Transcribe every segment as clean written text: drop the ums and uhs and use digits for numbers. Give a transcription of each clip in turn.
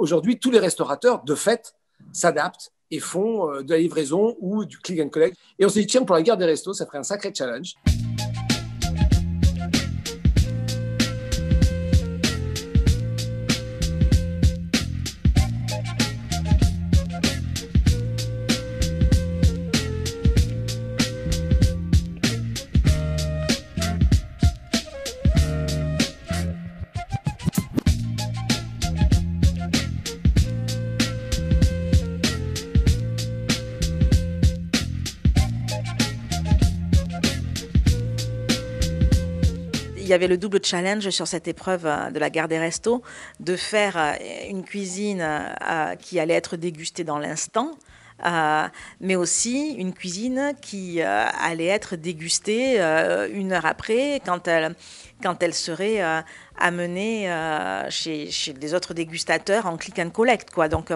Aujourd'hui, tous les restaurateurs, de fait, s'adaptent et font de la livraison ou du click and collect. Et on s'est dit, tiens, pour la guerre des restos, ça ferait un sacré challenge. Il y avait le double challenge sur cette épreuve de la guerre des restos, de faire une cuisine qui allait être dégustée dans l'instant, mais aussi une cuisine qui allait être dégustée une heure après, quand elle serait amenée chez les autres dégustateurs en click and collect, quoi. Donc,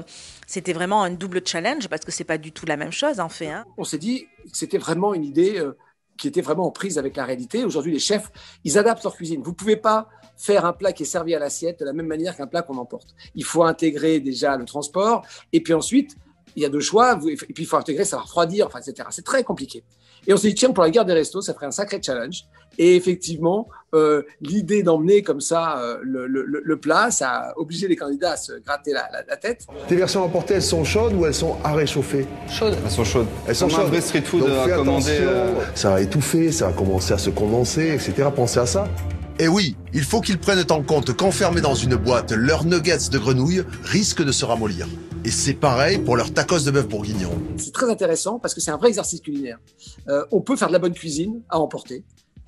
c'était vraiment un double challenge, parce que c'est pas du tout la même chose, en fait. On s'est dit que c'était vraiment une idée qui était vraiment en prise avec la réalité. Aujourd'hui, les chefs, ils adaptent leur cuisine. Vous ne pouvez pas faire un plat qui est servi à l'assiette de la même manière qu'un plat qu'on emporte. Il faut intégrer déjà le transport, et puis ensuite, il y a deux choix, et puis il faut intégrer, ça va refroidir, enfin, etc. C'est très compliqué. Et on s'est dit, tiens, pour la guerre des restos, ça ferait un sacré challenge. Et effectivement, l'idée d'emmener comme ça le plat, ça a obligé les candidats à se gratter la tête. Tes versions emportées, elles sont chaudes ou elles sont à réchauffer? Chaudes. Elles sont chaudes. Elles sont chaudes. Un vrai street food à commander. Ça va étouffer, ça va commencer à se condenser, etc. Pensez à ça. Et oui, il faut qu'ils prennent en compte qu'enfermés dans une boîte, leurs nuggets de grenouille risquent de se ramollir. Et c'est pareil pour leurs tacos de bœuf bourguignon. C'est très intéressant parce que c'est un vrai exercice culinaire. On peut faire de la bonne cuisine à emporter,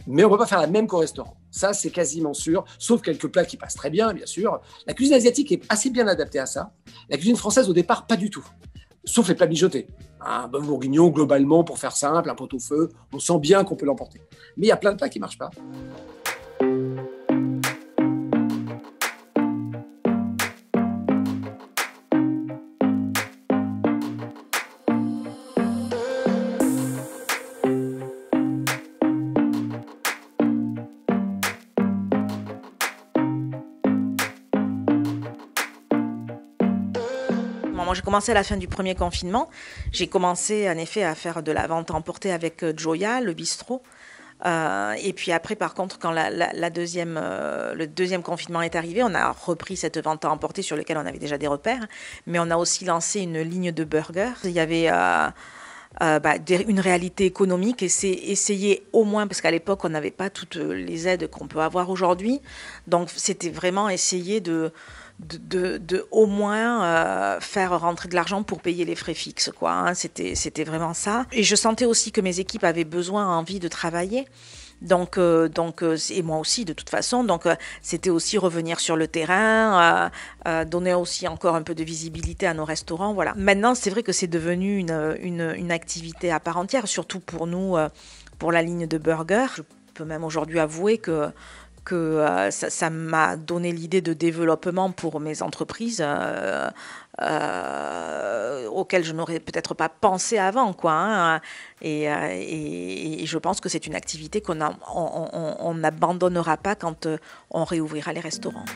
mais on ne peut pas faire la même qu'au restaurant. Ça, c'est quasiment sûr, sauf quelques plats qui passent très bien, bien sûr. La cuisine asiatique est assez bien adaptée à ça. La cuisine française, au départ, pas du tout. Sauf les plats mijotés. Un bœuf bourguignon, globalement, pour faire simple, un pot-au-feu, on sent bien qu'on peut l'emporter. Mais il y a plein de plats qui ne marchent pas. Moi, j'ai commencé à la fin du premier confinement. J'ai commencé en effet à faire de la vente à emporter avec Joya, le bistrot. Et puis après, par contre, quand le deuxième confinement est arrivé, on a repris cette vente à emporter sur laquelle on avait déjà des repères. Mais on a aussi lancé une ligne de burgers. Il y avait une réalité économique et c'est essayer au moins, parce qu'à l'époque, on n'avait pas toutes les aides qu'on peut avoir aujourd'hui. Donc, c'était vraiment essayer de au moins faire rentrer de l'argent pour payer les frais fixes, quoi, hein. C'était vraiment ça. Et je sentais aussi que mes équipes avaient besoin, envie de travailler. Donc, et moi aussi de toute façon. Donc, c'était aussi revenir sur le terrain, donner aussi encore un peu de visibilité à nos restaurants. Voilà. Maintenant, c'est vrai que c'est devenu une activité à part entière, surtout pour nous, pour la ligne de burgers. Je peux même aujourd'hui avouer que ça m'a donné l'idée de développement pour mes entreprises auxquelles je n'aurais peut-être pas pensé avant, quoi, hein. Et je pense que c'est une activité qu'on n'abandonnera pas quand on réouvrira les restaurants.